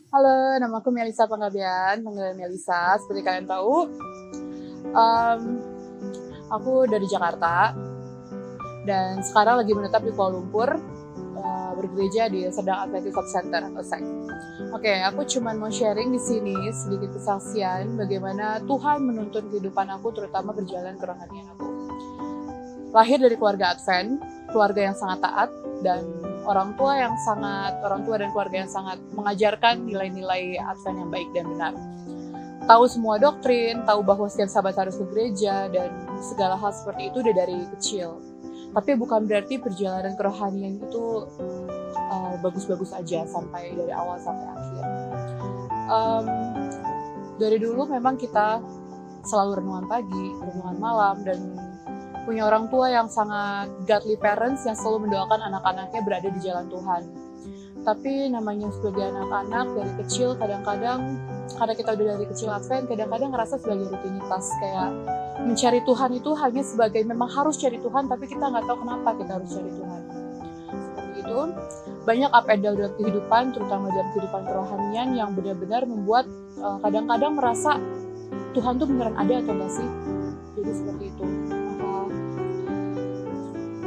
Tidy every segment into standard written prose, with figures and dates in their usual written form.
Halo, nama aku Melisa Panggabean, panggilan Melisa. Seperti kalian tahu, um, aku dari Jakarta dan sekarang lagi menetap di Kuala Lumpur, bergereja di Serdang Adventist Hope Center atau SAC. Oke, aku cuma mau sharing di sini sedikit kesaksian bagaimana Tuhan menuntun kehidupan aku, terutama berjalan kerohanian aku. Lahir dari keluarga Advent, keluarga yang sangat taat dan orang tua dan keluarga yang sangat mengajarkan nilai-nilai Advent yang baik dan benar. Tahu semua doktrin, tahu bahwa setiap sahabat harus ke gereja dan segala hal seperti itu udah dari kecil. Tapi bukan berarti perjalanan kerohanian itu bagus-bagus aja sampai dari awal sampai akhir. Dari dulu memang kita selalu renungan pagi, renungan malam, dan punya orang tua yang sangat godly parents yang selalu mendoakan anak-anaknya berada di jalan Tuhan. Tapi namanya sebagai anak-anak dari kecil, kadang-kadang karena kita udah dari kecil Advent, kadang-kadang ngerasa sebagai rutinitas, kayak mencari Tuhan itu hanya sebagai memang harus cari Tuhan, tapi kita nggak tahu kenapa kita harus cari Tuhan. Seperti itu, banyak up and down dalam kehidupan, terutama dalam kehidupan kerohanian yang benar-benar membuat kadang-kadang merasa Tuhan tuh beneran ada atau enggak sih? Jadi seperti itu.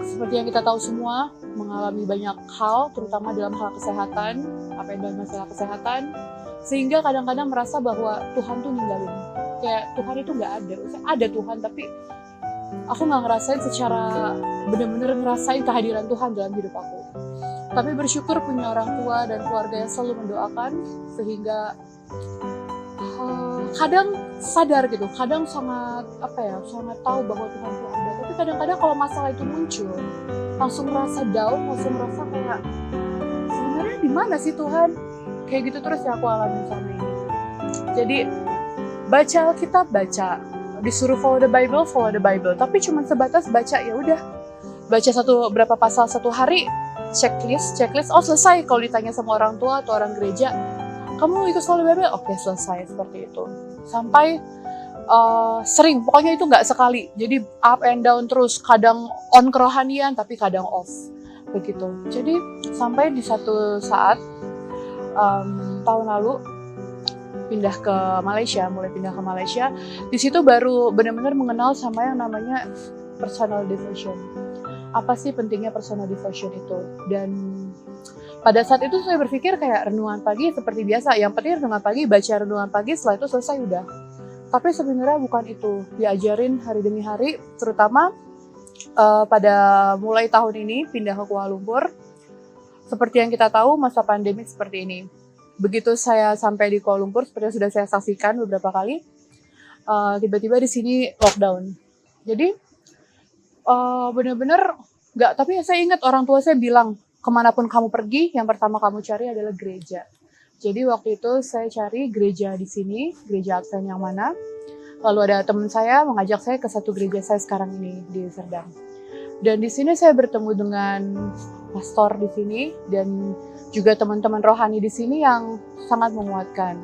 Seperti yang kita tahu semua, mengalami banyak hal, terutama dalam hal kesehatan, apa yang dalam masalah kesehatan, sehingga kadang-kadang merasa bahwa Tuhan tuh ninggalin. Kayak Tuhan itu nggak ada. Ada Tuhan, tapi aku nggak ngerasain secara benar-benar ngerasain kehadiran Tuhan dalam hidup aku. Tapi bersyukur punya orang tua dan keluarga yang selalu mendoakan, sehingga kadang sadar gitu, kadang sangat tahu bahwa Tuhan itu ada. Tapi kadang-kadang kalau masalah itu muncul, langsung merasa down, langsung merasa kayak sebenarnya di mana sih Tuhan? Kayak gitu terus ya aku alamin selama ini. Jadi baca Alkitab, disuruh follow the Bible, tapi cuma sebatas baca, ya udah. Baca berapa pasal satu hari, checklist, oh selesai. Kalau ditanya sama orang tua atau orang gereja, kamu ikut follow the Bible? Oke, selesai, seperti itu. Sampai sering, pokoknya itu nggak sekali. Jadi up and down terus, kadang on kerohanian tapi kadang off, begitu. Jadi sampai di satu saat tahun lalu mulai pindah ke Malaysia. Di situ baru benar-benar mengenal sama yang namanya personal devotion. Apa sih pentingnya personal devotion itu? Dan pada saat itu saya berpikir kayak renungan pagi seperti biasa. Yang penting renungan pagi, baca renungan pagi, setelah itu selesai udah. Tapi sebenarnya bukan itu. Diajarin hari demi hari, terutama pada mulai tahun ini pindah ke Kuala Lumpur. Seperti yang kita tahu, masa pandemik seperti ini. Begitu saya sampai di Kuala Lumpur, seperti yang sudah saya saksikan beberapa kali, tiba-tiba di sini lockdown. Jadi benar-benar nggak. Tapi saya ingat orang tua saya bilang, kemanapun kamu pergi, yang pertama kamu cari adalah gereja. Jadi waktu itu saya cari gereja di sini, gereja Advent yang mana. Lalu ada teman saya mengajak saya ke satu gereja saya sekarang ini di Serdang. Dan di sini saya bertemu dengan pastor di sini dan juga teman-teman rohani di sini yang sangat menguatkan.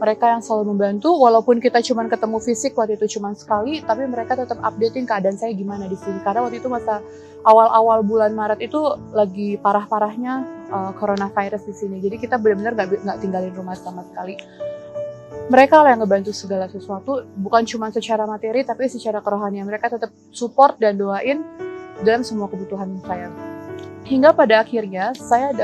Mereka yang selalu membantu, walaupun kita cuma ketemu fisik waktu itu cuma sekali, tapi mereka tetap updating keadaan saya gimana di sini. Karena waktu itu masa awal-awal bulan Maret itu lagi parah-parahnya coronavirus di sini. Jadi kita benar-benar nggak tinggalin rumah sama sekali. Mereka lah yang ngebantu segala sesuatu, bukan cuma secara materi, tapi secara kerohanian. Mereka tetap support dan doain dalam semua kebutuhan saya. Hingga pada akhirnya saya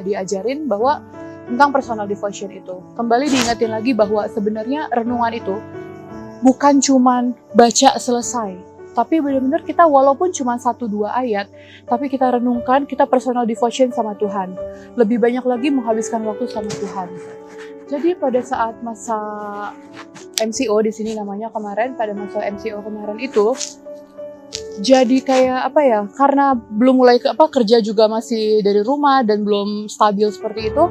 diajarin bahwa tentang personal devotion itu. Kembali diingetin lagi bahwa sebenarnya renungan itu bukan cuman baca selesai, tapi benar-benar kita walaupun cuma 1-2 ayat, tapi kita renungkan, kita personal devotion sama Tuhan. Lebih banyak lagi menghabiskan waktu sama Tuhan. Jadi pada saat masa MCO di sini namanya kemarin, pada masa MCO kemarin itu, jadi kayak karena belum mulai kerja juga masih dari rumah dan belum stabil seperti itu,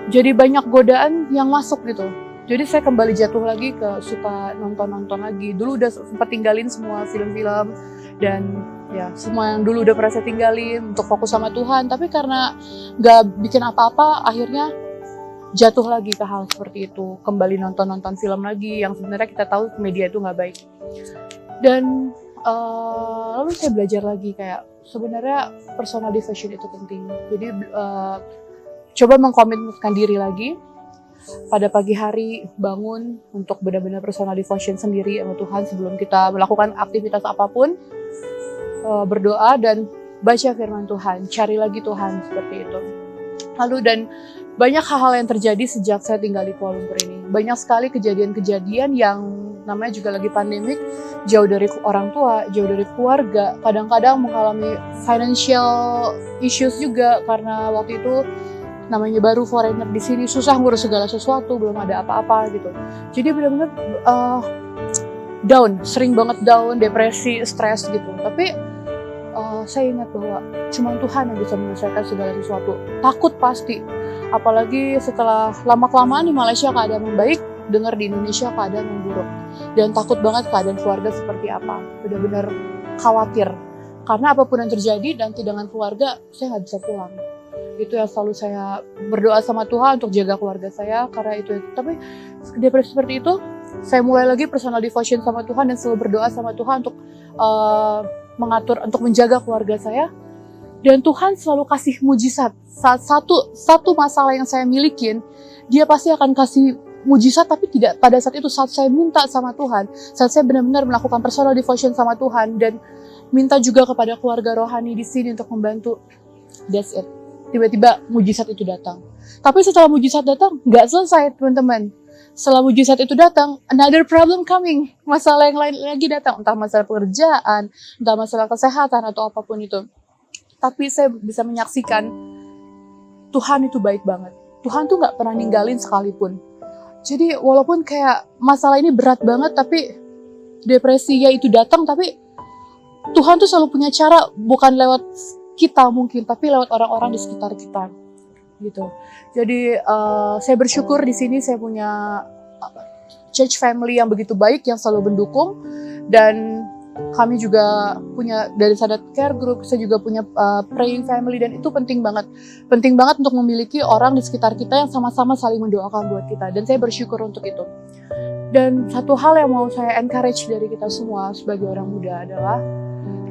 jadi banyak godaan yang masuk gitu. Jadi saya kembali jatuh lagi ke suka nonton lagi. Dulu udah sempat tinggalin semua film-film dan ya semua yang dulu udah pernah saya tinggalin untuk fokus sama Tuhan. Tapi karena nggak bikin apa-apa, akhirnya jatuh lagi ke hal seperti itu. Kembali nonton film lagi yang sebenarnya kita tahu media itu nggak baik. Dan lalu saya belajar lagi kayak sebenarnya personal devotion itu penting. Jadi coba mengkomitmen diri lagi. Pada pagi hari bangun untuk benar-benar personal devotion sendiri sama Tuhan sebelum kita melakukan aktivitas apapun. Berdoa dan baca firman Tuhan, cari lagi Tuhan, seperti itu. Lalu dan banyak hal-hal yang terjadi sejak saya tinggal di Kuala Lumpur ini. Banyak sekali kejadian-kejadian yang namanya juga lagi pandemik, jauh dari orang tua, jauh dari keluarga, kadang-kadang mengalami financial issues juga karena waktu itu namanya baru foreigner di sini, susah ngurus segala sesuatu, belum ada apa-apa gitu. Jadi benar-benar down, sering banget down, depresi, stres gitu. Tapi saya ingat bahwa cuma Tuhan yang bisa menyelesaikan segala sesuatu. Takut pasti, apalagi setelah lama-kelamaan di Malaysia keadaan membaik, dengar di Indonesia keadaan memburuk. Dan takut banget keadaan keluarga seperti apa. Benar-benar khawatir. Karena apapun yang terjadi nanti dengan keluarga, saya nggak bisa pulang. Itu yang selalu saya berdoa sama Tuhan untuk jaga keluarga saya, karena itu. Tapi depresi seperti itu, saya mulai lagi personal devotion sama Tuhan dan selalu berdoa sama Tuhan untuk mengatur, untuk menjaga keluarga saya. Dan Tuhan selalu kasih mujizat. Satu masalah yang saya milikin, Dia pasti akan kasih mujizat, tapi tidak pada saat itu, saat saya minta sama Tuhan, saat saya benar-benar melakukan personal devotion sama Tuhan dan minta juga kepada keluarga rohani di sini untuk membantu. That's it. Tiba-tiba mujizat itu datang. Tapi setelah mujizat datang, nggak selesai teman-teman. Setelah mujizat itu datang, another problem coming. Masalah yang lain lagi datang. Entah masalah pekerjaan, entah masalah kesehatan, atau apapun itu. Tapi saya bisa menyaksikan, Tuhan itu baik banget. Tuhan tuh nggak pernah ninggalin sekalipun. Jadi walaupun kayak masalah ini berat banget, tapi depresinya itu datang, tapi Tuhan tuh selalu punya cara, bukan lewat kita mungkin, tapi lewat orang-orang di sekitar kita. Gitu. Jadi saya bersyukur di sini saya punya church family yang begitu baik, yang selalu mendukung, dan kami juga punya dari Sadat Care Group, saya juga punya praying family, dan itu penting banget untuk memiliki orang di sekitar kita yang sama-sama saling mendoakan buat kita, dan saya bersyukur untuk itu. Dan satu hal yang mau saya encourage dari kita semua sebagai orang muda adalah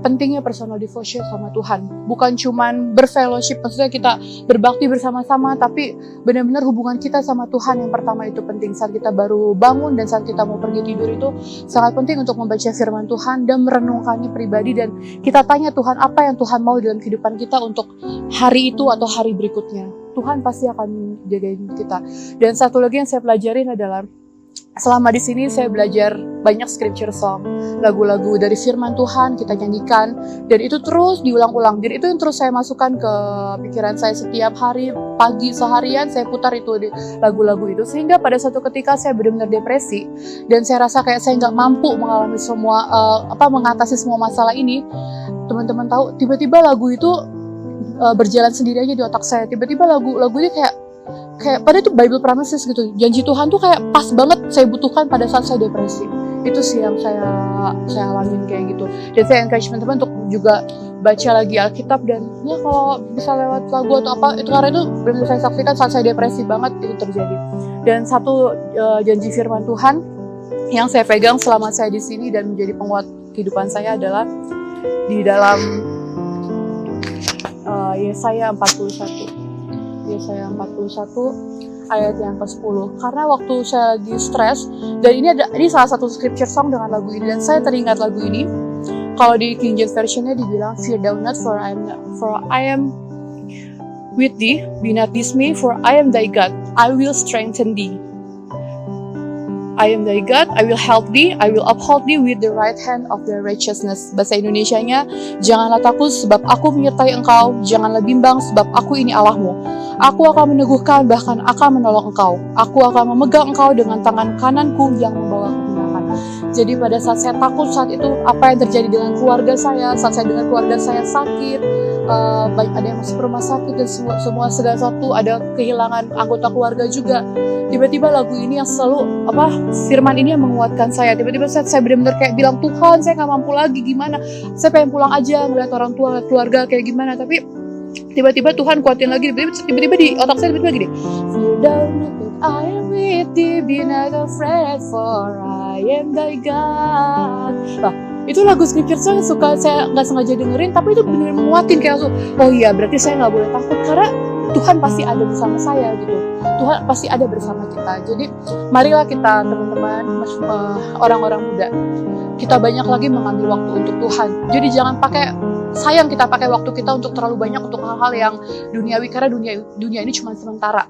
pentingnya personal devotion sama Tuhan. Bukan cuman berfellowship, maksudnya kita berbakti bersama-sama, tapi benar-benar hubungan kita sama Tuhan yang pertama itu penting. Saat kita baru bangun dan saat kita mau pergi tidur itu sangat penting untuk membaca firman Tuhan dan merenungkannya pribadi, dan kita tanya Tuhan apa yang Tuhan mau dalam kehidupan kita untuk hari itu atau hari berikutnya. Tuhan pasti akan jagain kita. Dan satu lagi yang saya pelajarin adalah selama di sini saya belajar banyak scripture song, lagu-lagu dari firman Tuhan kita nyanyikan, dan itu terus diulang-ulang. Jadi itu yang terus saya masukkan ke pikiran saya setiap hari, pagi seharian saya putar itu di lagu-lagu itu, sehingga pada suatu ketika saya benar-benar depresi dan saya rasa kayak saya nggak mampu mengalami semua mengatasi semua masalah ini. Teman-teman tahu, tiba-tiba lagu itu berjalan sendiri aja di otak saya. Tiba-tiba lagu ini kayak pada itu Bible promises gitu, janji Tuhan tuh kayak pas banget saya butuhkan pada saat saya depresi. Itu sih yang saya alamin kayak gitu. Dan saya encourage teman-teman untuk juga baca lagi Alkitab, dan ya kalau bisa lewat lagu atau apa itu, karena itu benar-benar saya saksikan saat saya depresi banget itu terjadi. Dan satu janji firman Tuhan yang saya pegang selama saya di sini dan menjadi penguat kehidupan saya adalah di dalam Yesaya 41. Yesaya 41 ayat yang ke-10. Karena waktu saya lagi stres, dan ini salah satu scripture song dengan lagu ini, dan saya teringat lagu ini. Kalau di King James Version-nya dibilang, "Fear thou not, for I am with thee. Be not dismayed, for I am thy God. I will strengthen thee. I am thy God, I will help thee, I will uphold thee with the right hand of the righteousness." Bahasa Indonesianya, janganlah takut sebab aku menyertai engkau, janganlah bimbang sebab aku ini Allahmu. Aku akan meneguhkan, bahkan akan menolong engkau. Aku akan memegang engkau dengan tangan kananku yang membawa kemenangan. Jadi pada saat saya takut saat itu, apa yang terjadi dengan keluarga saya, saat saya dengar keluarga saya sakit, ada yang masuk rumah sakit dan semua segala sesuatu, ada kehilangan anggota keluarga juga. Tiba-tiba lagu ini yang selalu firman ini yang menguatkan saya. Tiba-tiba saya benar-benar kayak bilang, Tuhan saya nggak mampu lagi, gimana? Saya pengen pulang aja ngeliat orang tua, keluarga kayak gimana. Tapi tiba-tiba Tuhan kuatin lagi. Tiba-tiba di otak saya tiba-tiba gini, "Fear thou not, I am with thee, be not afraid, for I am thy God." Itu lagu scripture saya nggak sengaja dengerin, tapi itu benar-benar menguatin kayak langsung, oh iya berarti saya nggak boleh takut, karena Tuhan pasti ada bersama saya gitu. Tuhan pasti ada bersama kita. Jadi marilah kita teman-teman, orang-orang muda, kita banyak lagi mengambil waktu untuk Tuhan. Jadi jangan sayang kita pakai waktu kita untuk terlalu banyak untuk hal-hal yang duniawi, karena dunia ini cuma sementara.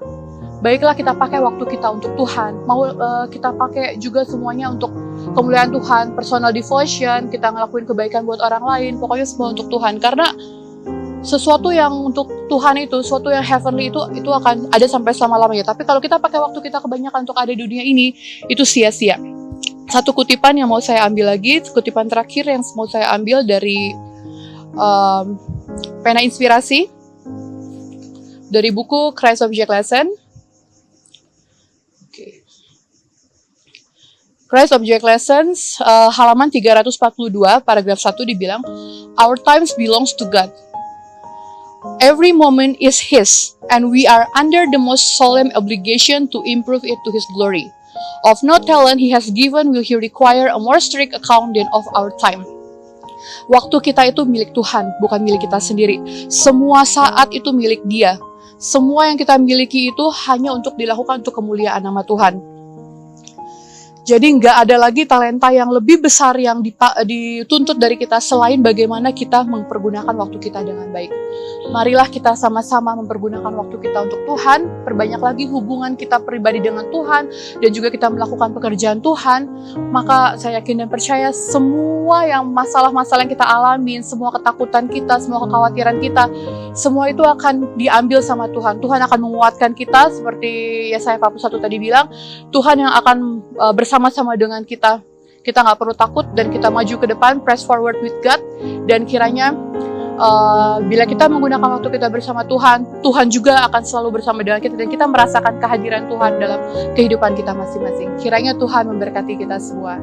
Baiklah kita pakai waktu kita untuk Tuhan. Mau kita pakai juga semuanya untuk kemuliaan Tuhan, personal devotion, kita ngelakuin kebaikan buat orang lain, pokoknya semua untuk Tuhan. Karena sesuatu yang untuk Tuhan itu, sesuatu yang heavenly itu akan ada sampai selama-lamanya. Tapi kalau kita pakai waktu kita kebanyakan untuk ada di dunia ini, itu sia-sia. Satu kutipan yang mau saya ambil lagi, kutipan terakhir yang mau saya ambil dari Pena Inspirasi, dari buku Christ Object Lesson. Christ Object Lessons, halaman 342, paragraf 1 dibilang, "Our times belongs to God. Every moment is His, and we are under the most solemn obligation to improve it to His glory. Of no talent He has given will He require a more strict account than of our time." Waktu kita itu milik Tuhan, bukan milik kita sendiri. Semua saat itu milik Dia. Semua yang kita miliki itu hanya untuk dilakukan untuk kemuliaan nama Tuhan. Jadi nggak ada lagi talenta yang lebih besar yang dituntut dari kita selain bagaimana kita mempergunakan waktu kita dengan baik. Marilah kita sama-sama mempergunakan waktu kita untuk Tuhan, perbanyak lagi hubungan kita pribadi dengan Tuhan, dan juga kita melakukan pekerjaan Tuhan. Maka saya yakin dan percaya semua yang masalah-masalah yang kita alamin, semua ketakutan kita, semua kekhawatiran kita, semua itu akan diambil sama Tuhan. Tuhan akan menguatkan kita seperti Yesaya 41 tadi bilang, Tuhan yang akan bersama-sama dengan kita. Kita nggak perlu takut dan kita maju ke depan, press forward with God. Dan kiranya bila kita menggunakan waktu kita bersama Tuhan, Tuhan juga akan selalu bersama dengan kita dan kita merasakan kehadiran Tuhan dalam kehidupan kita masing-masing. Kiranya Tuhan memberkati kita semua.